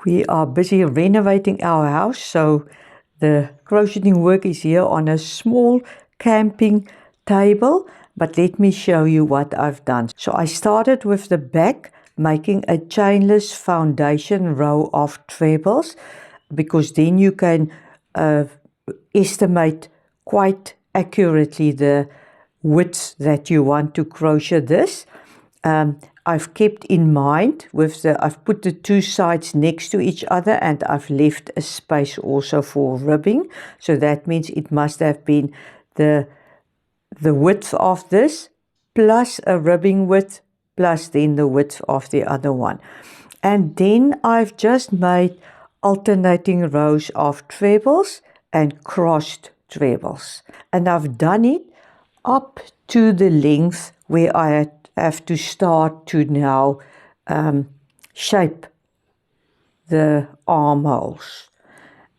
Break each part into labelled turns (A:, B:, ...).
A: We are busy renovating our house, so the crocheting work is here on a small camping table, but let me show you what I've done. So I started with the back, making a chainless foundation row of trebles, because then you can estimate quite accurately the width that you want to crochet this. I've kept in mind I've put the two sides next to each other, and I've left a space also for ribbing. So that means it must have been the width of this plus a ribbing width plus then the width of the other one. And then I've just made alternating rows of trebles and crossed trebles. And I've done it up to the length where I have to start to now shape the armholes.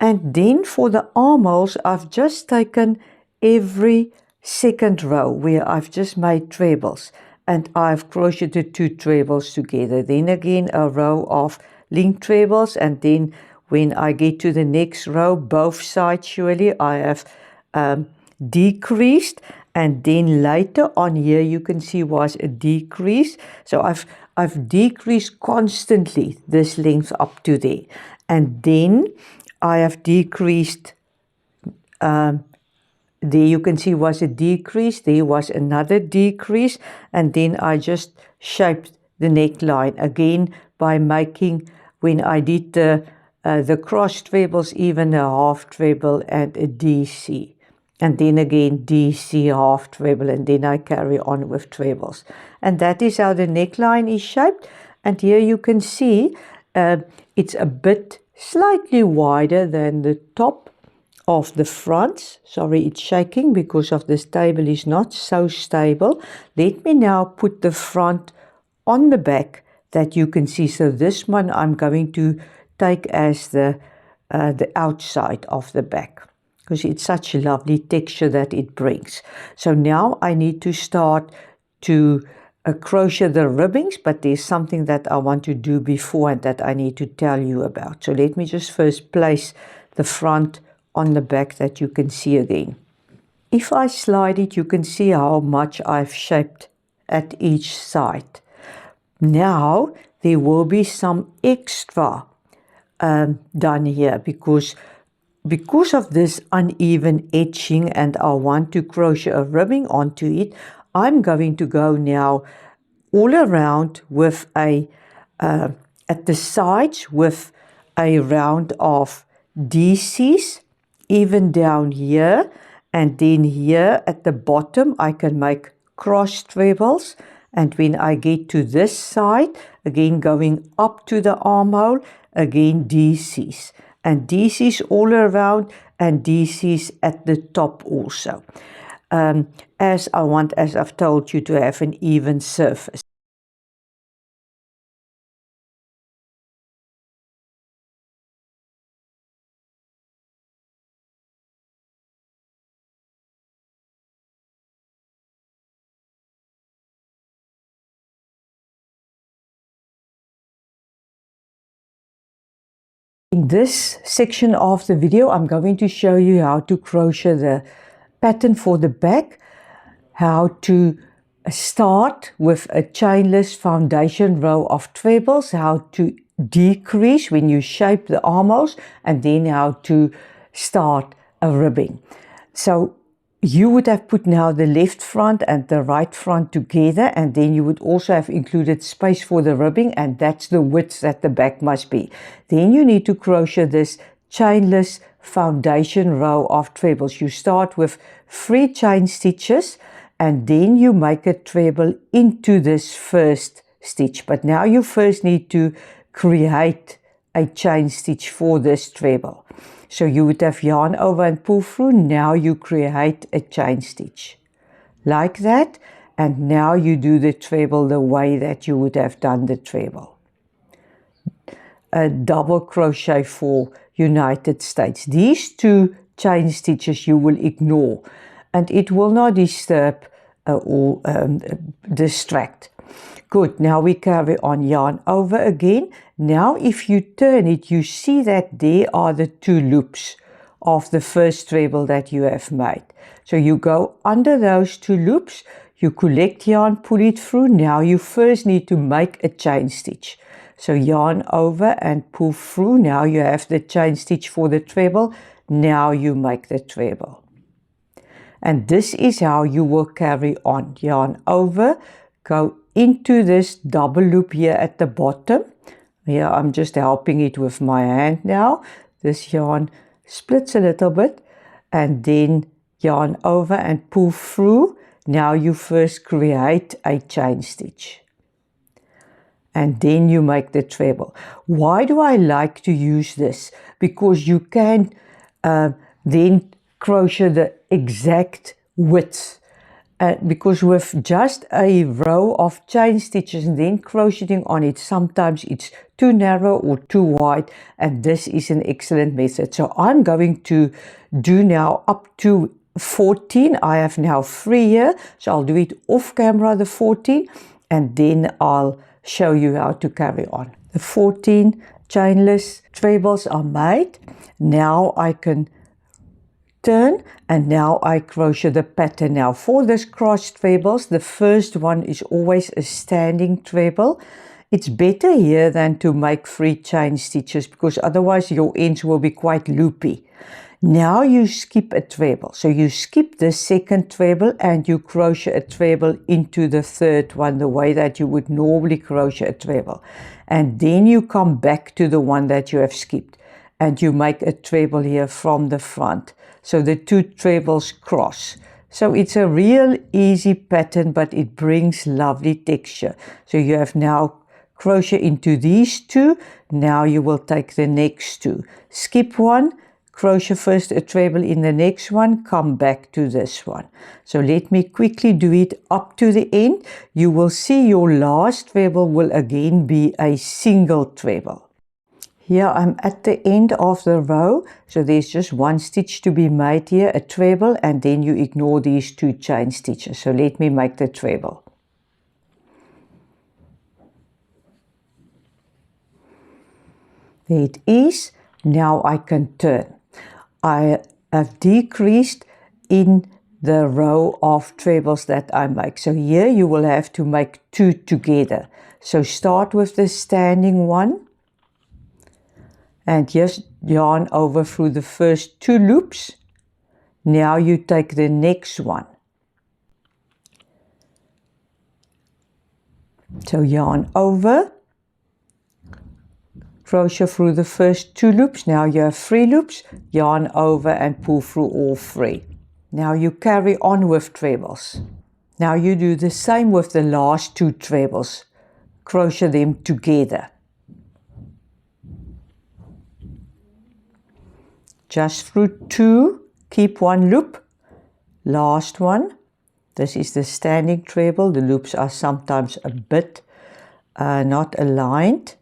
A: And then for the armholes, I've just taken every second row where I've just made trebles, and I've crocheted two trebles together. Then again a row of linked trebles, and then when I get to the next row, both sides surely I have decreased, and then later on here you can see was a decrease. So I've decreased constantly this length up to there, and then I have decreased. There you can see was a decrease, there was another decrease, and then I just shaped the neckline again by making, when I did the cross trebles, even a half treble and a DC, and then again DC half treble, and then I carry on with trebles. And that is how the neckline is shaped. And here you can see it's a bit slightly wider than the top of the front. Sorry, it's shaking because of this table is not so stable. Let me now put the front on the back that you can see. So this one I'm going to take as the outside of the back, because it's such a lovely texture that it brings. So now I need to start to crochet the ribbings, but there's something that I want to do before and that I need to tell you about. So let me just first place the front on the back that you can see again. If I slide it, you can see how much I've shaped at each side. Now there will be some extra done here because of this uneven edging, and I want to crochet a ribbing onto it. I'm going to go now all around with a at the sides with a round of DCs, even down here, and then here at the bottom I can make cross trebles. And when I get to this side, again going up to the armhole, again DCs, and DCs all around, and DCs at the top also, as I want, as I've told you, to have an even surface. In this section of the video, I'm going to show you how to crochet the pattern for the back, how to start with a chainless foundation row of trebles, how to decrease when you shape the armholes, and then how to start a ribbing. So you would have put now the left front and the right front together, and then you would also have included space for the ribbing, and that's the width that the back must be. Then you need to crochet this chainless foundation row of trebles. You start with 3 chain stitches, and then you make a treble into this first stitch. But now you first need to create a chain stitch for this treble. So you would have yarn over and pull through. Now you create a chain stitch like that, and now you do the treble the way that you would have done the treble. A double crochet for United States. These 2 chain stitches you will ignore, and it will not disturb or distract. Good, now we carry on, yarn over again. Now if you turn it, you see that there are the 2 loops of the first treble that you have made. So you go under those 2 loops, you collect yarn, pull it through. Now you first need to make a chain stitch. So yarn over and pull through. Now you have the chain stitch for the treble. Now you make the treble. And this is how you will carry on. Yarn over, go into this double loop here at the bottom. Here I'm just helping it with my hand now. This yarn splits a little bit and then yarn over and pull through. Now you first create a chain stitch and then you make the treble. Why do I like to use this? Because you can then crochet the exact width. Because with just a row of chain stitches and then crocheting on it, sometimes it's too narrow or too wide, and this is an excellent method. So I'm going to do now up to 14. I have now 3 here, so I'll do it off camera, the 14, and then I'll show you how to carry on. The 14 chainless trebles are made. Now I can turn and now I crochet the pattern. Now for this cross trebles, the first one is always a standing treble. It's better here than to make 3 chain stitches because otherwise your ends will be quite loopy. Now you skip a treble. So you skip the second treble and you crochet a treble into the third one, the way that you would normally crochet a treble. And then you come back to the one that you have skipped and you make a treble here from the front. So the 2 trebles cross. So it's a real easy pattern, but it brings lovely texture. So you have now crochet into these 2. Now you will take the next 2. Skip one, crochet first a treble in the next one, come back to this one. So let me quickly do it up to the end. You will see your last treble will again be a single treble. Here I'm at the end of the row, so there's just 1 stitch to be made here, a treble, and then you ignore these 2 chain stitches. So let me make the treble. There it is. Now I can turn. I have decreased in the row of trebles that I make. So here you will have to make 2 together. So start with the standing one. And just yarn over through the first 2 loops. Now you take the next one. So yarn over, crochet through the first 2 loops. Now you have 3 loops, yarn over and pull through all 3. Now you carry on with trebles. Now you do the same with the last 2 trebles. Crochet them together. Just through 2, keep 1 loop, last one. This is the standing treble. The loops are sometimes a bit not aligned.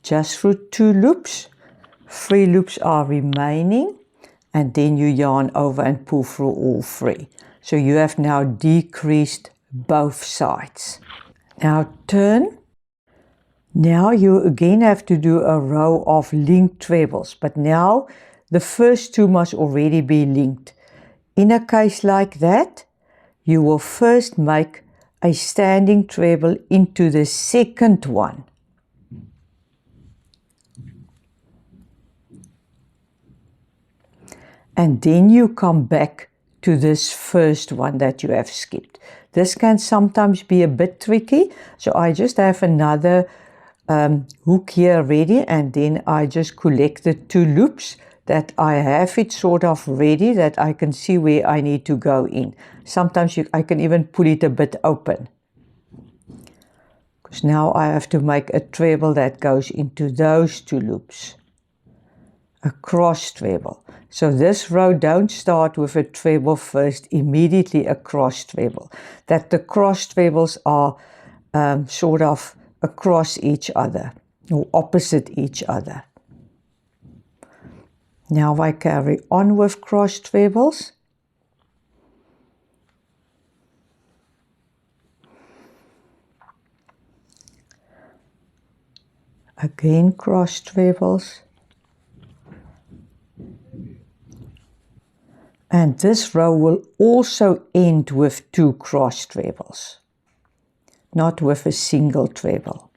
A: Just through 2 loops, 3 loops are remaining, and then you yarn over and pull through all 3. So you have now decreased both sides. Now turn. Now you again have to do a row of linked trebles, but now the first 2 must already be linked. In a case like that, you will first make a standing treble into the second one. And then you come back to this first one that you have skipped. This can sometimes be a bit tricky, so I just have another hook here ready, and then I just collect the 2 loops that I have it sort of ready, that I can see where I need to go in. Sometimes I can even pull it a bit open, because now I have to make a treble that goes into those 2 loops, a cross treble. So this row, don't start with a treble first, immediately a cross treble, that the cross trebles are sort of across each other or opposite each other. Now I carry on with cross trebles. again cross trebles, and this row will also end with 2 cross trebles, not with a single treble.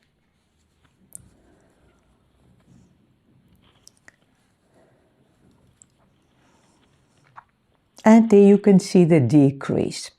A: And there you can see the decrease.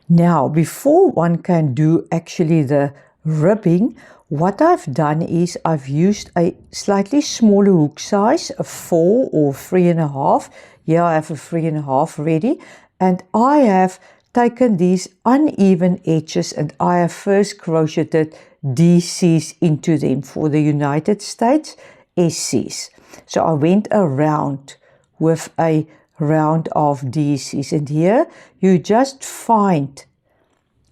A: Now, before one can do actually the ribbing, what I've done is I've used a slightly smaller hook size, a 4 or 3.5. Here I have a 3.5 ready, and I have taken these uneven edges and I have first crocheted DCs into them. For the United States, SCs. So I went around with a round of DCs, and here you just find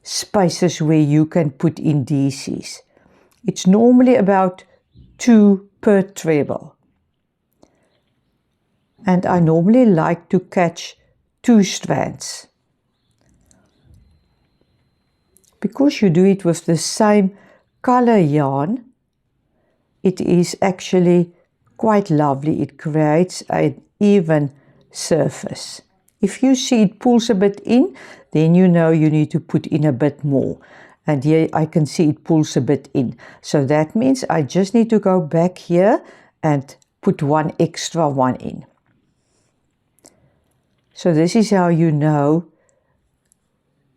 A: spaces where you can put in DCs. It's normally about 2 per treble, and I normally like to catch 2 strands. Because you do it with the same color yarn, it is actually quite lovely. It creates an even surface. If you see it pulls a bit in, then you know you need to put in a bit more. And here I can see it pulls a bit in. So that means I just need to go back here and put 1 extra one in. So this is how you know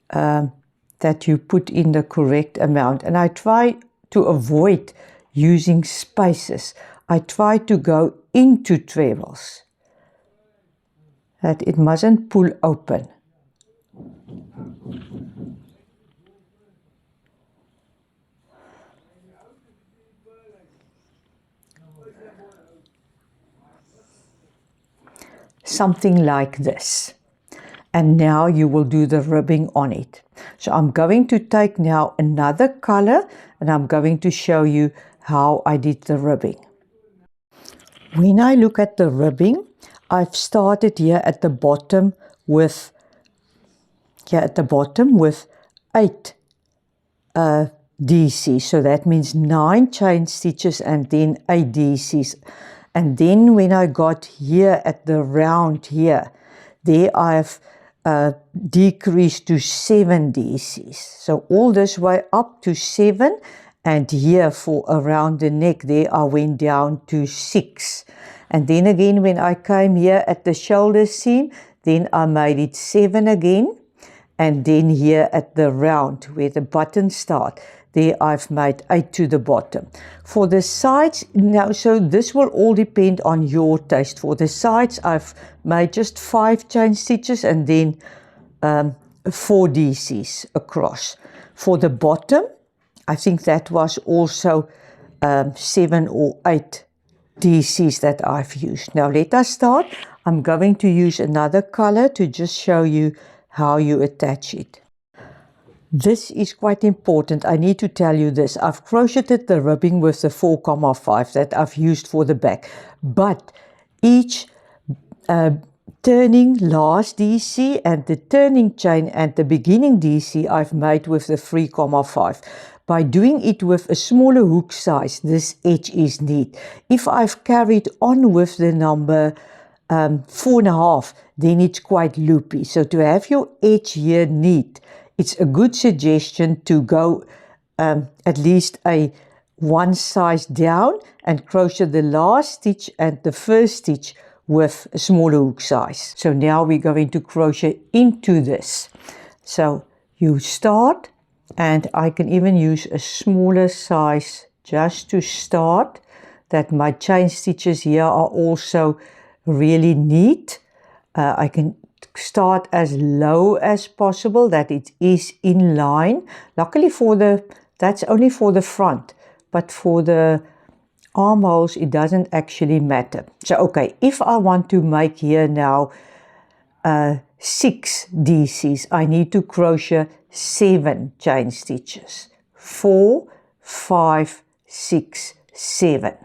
A: that you put in the correct amount. And I try to avoid using spaces. I try to go into trebles, that it mustn't pull open. Something like this. And now you will do the ribbing on it. So I'm going to take now another color and I'm going to show you how I did the ribbing. When I look at the ribbing, I've started here at the bottom with 8 DCs. So that means 9 chain stitches and then 8 DCs. And then when I got here at the round here, there I've decreased to 7 DCs. So all this way up to 7, and here for around the neck there I went down to 6. And then again when I came here at the shoulder seam, then I made it 7 again. And then here at the round where the buttons start, there I've made 8 to the bottom. For the sides, now, so this will all depend on your taste. For the sides, I've made just 5 chain stitches and then 4 DCs across. For the bottom, I think that was also 7 or 8 DCs that I've used. Now let us start. I'm going to use another color to just show you how you attach it. This is quite important. I need to tell you this. I've crocheted the ribbing with the 4,5 that I've used for the back. But each turning last DC and the turning chain and the beginning DC I've made with the 3,5. By doing it with a smaller hook size, this edge is neat. If I've carried on with the number 4.5, then it's quite loopy. So to have your edge here neat, it's a good suggestion to go at least a 1 size down and crochet the last stitch and the first stitch with a smaller hook size. So now we're going to crochet into this. So you start, and I can even use a smaller size just to start, that my chain stitches here are also really neat. I can start as low as possible, that it is in line. Luckily that's only for the front, but for the armholes it doesn't actually matter. So okay, if I want to make here now 6 DCs, I need to crochet 7 chain stitches. 4, 5, 6, 7.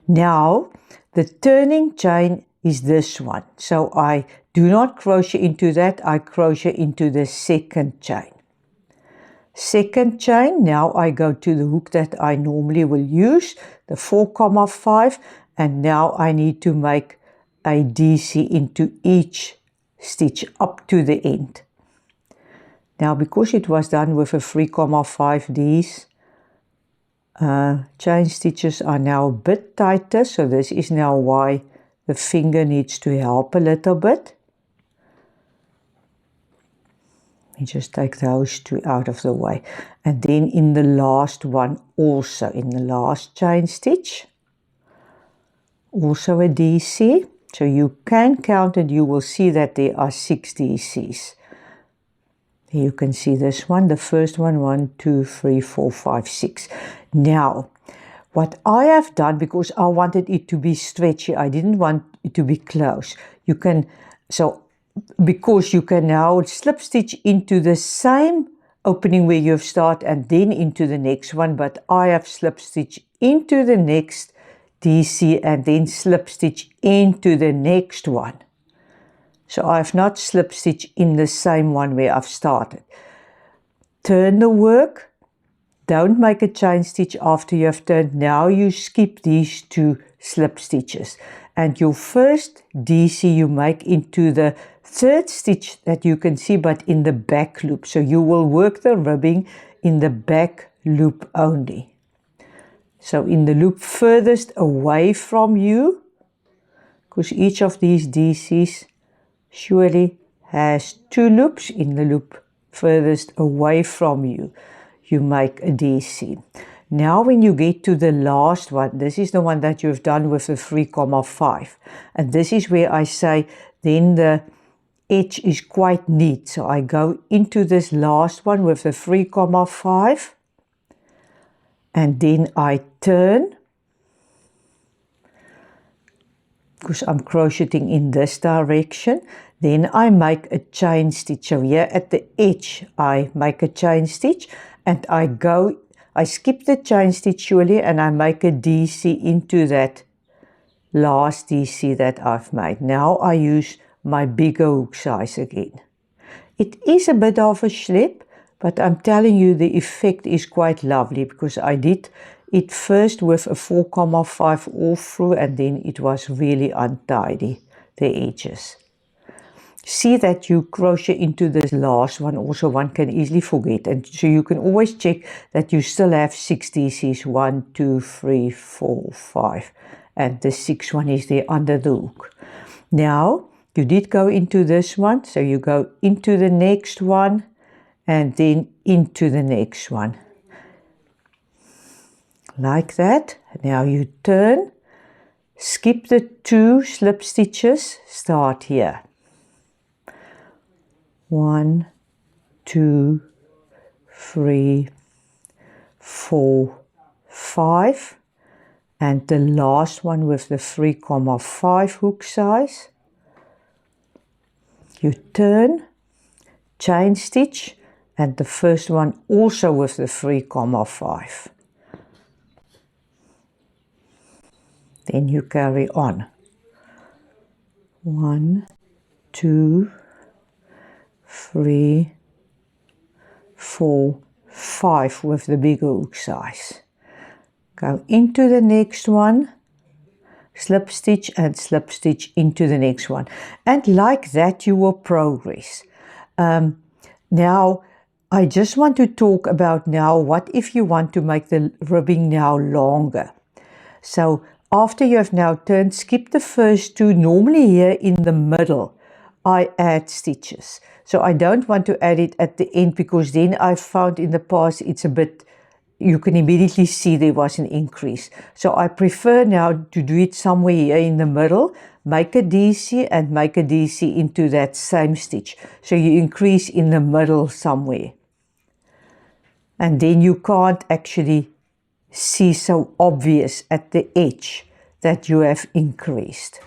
A: Now the turning chain is this one. So I do not crochet into that, I crochet into the second chain. second chain. Now I go to the hook that I normally will use, the 4,5, and now I need to make a DC into each stitch up to the end. Now because it was done with a 3,5, these chain stitches are now a bit tighter, so this is now why the finger needs to help a little bit. You just take those two out of the way. And then in the last one also, in the last chain stitch, also a DC. So you can count it, you will see that there are 6 DCs. You can see this one, the first one, 1, 2, 3, 4, 5, 6. Now, what I have done, because I wanted it to be stretchy, I didn't want it to be close. You can, so because you can now slip stitch into the same opening where you've started and then into the next one, but I have slip stitch into the next DC and then slip stitch into the next one. So I have not slip stitch in the same one where I've started. Turn the work. Don't make a chain stitch after you have turned. Now you skip these 2 slip stitches. And your first DC you make into the 3rd stitch that you can see, but in the back loop. So you will work the ribbing in the back loop only. So in the loop furthest away from you, because each of these DCs surely has 2 loops. In the loop furthest away from you, you make a DC. Now when you get to the last one, this is the one that you've done with the 3,5. And this is where I say then the edge is quite neat. So I go into this last one with the 3,5 and then I turn, because I'm crocheting in this direction. Then I make a chain stitch. So here at the edge I make a chain stitch and I skip the chain stitch surely and I make a DC into that last DC that I've made. Now I use my bigger hook size again. It is a bit of a slip, but I'm telling you the effect is quite lovely, because I did it first with a 4,5 all through and then it was really untidy, the edges. See that you crochet into this last one, also one can easily forget, and so you can always check that you still have 6 DCs, 1, 2, 3, 4, 5, and the 6th one is there under the hook. Now you did go into this one, so you go into the next one and then into the next one. Like that. Now you turn, skip the 2 slip stitches, start here. 1, 2, 3, 4, 5, and the last one with the 3,5 hook size. You turn, chain stitch, and the first one also with the 3,5. Then you carry on. 1, 2, 3, 4, 5 with the bigger hook size. Go into the next one, slip stitch and slip stitch into the next one. And like that you will progress. Now I just want to talk about now what if you want to make the ribbing now longer. So after you have now turned, skip the first 2. Normally here in the middle I add stitches. So I don't want to add it at the end, because then I found in the past it's a bit, you can immediately see there was an increase. So I prefer now to do it somewhere here in the middle, make a DC and make a DC into that same stitch. So you increase in the middle somewhere. And then you can't actually see so obvious at the edge that you have increased.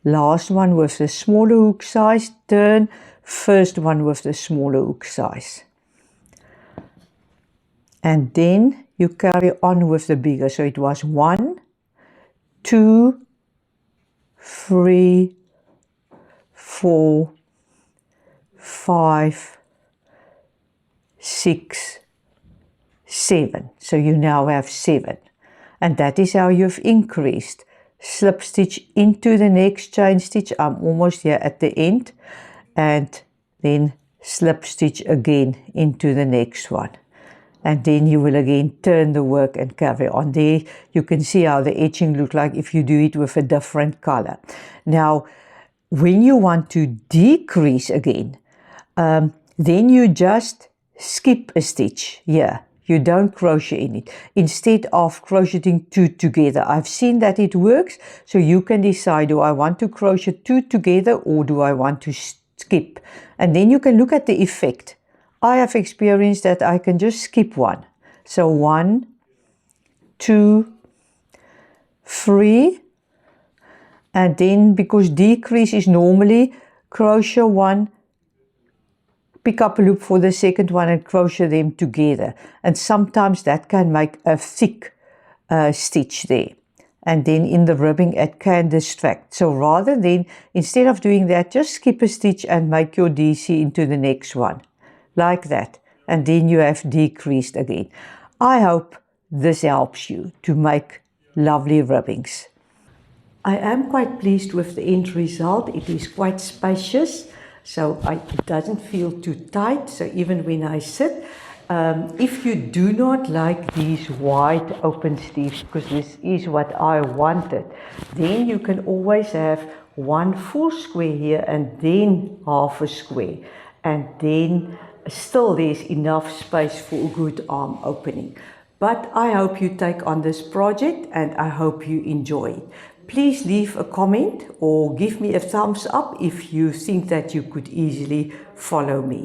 A: Last one with the smaller hook size, turn, first one with the smaller hook size. And then you carry on with the bigger. So it was 1, 2, 3, 4, 5, 6, 7. So you now have 7. And that is how you've increased. Slip stitch into the next chain stitch. I'm almost here at the end. And then slip stitch again into the next one. And then you will again turn the work and carry on. There you can see how the etching looks like if you do it with a different color. Now, when you want to decrease again, then you just skip a stitch here. You don't crochet in it. Instead of crocheting 2 together. I've seen that it works, so you can decide, do I want to crochet 2 together or do I want to skip? And then you can look at the effect. I have experienced that I can just skip one. So 1, 2, 3, and then because decrease is normally crochet 1, pick up a loop for the second one and crochet them together. And sometimes that can make a thick stitch there. And then in the ribbing it can distract. So rather than, instead of doing that, just skip a stitch and make your DC into the next one. Like that. And then you have decreased again. I hope this helps you to make lovely ribbings. I am quite pleased with the end result. It is quite spacious, so it doesn't feel too tight. So even when I sit, if you do not like these wide open sleeves, because this is what I wanted, then you can always have one full square here and then half a square. And then still there's enough space for a good arm opening. But I hope you take on this project and I hope you enjoy it. Please leave a comment or give me a thumbs up if you think that you could easily follow me.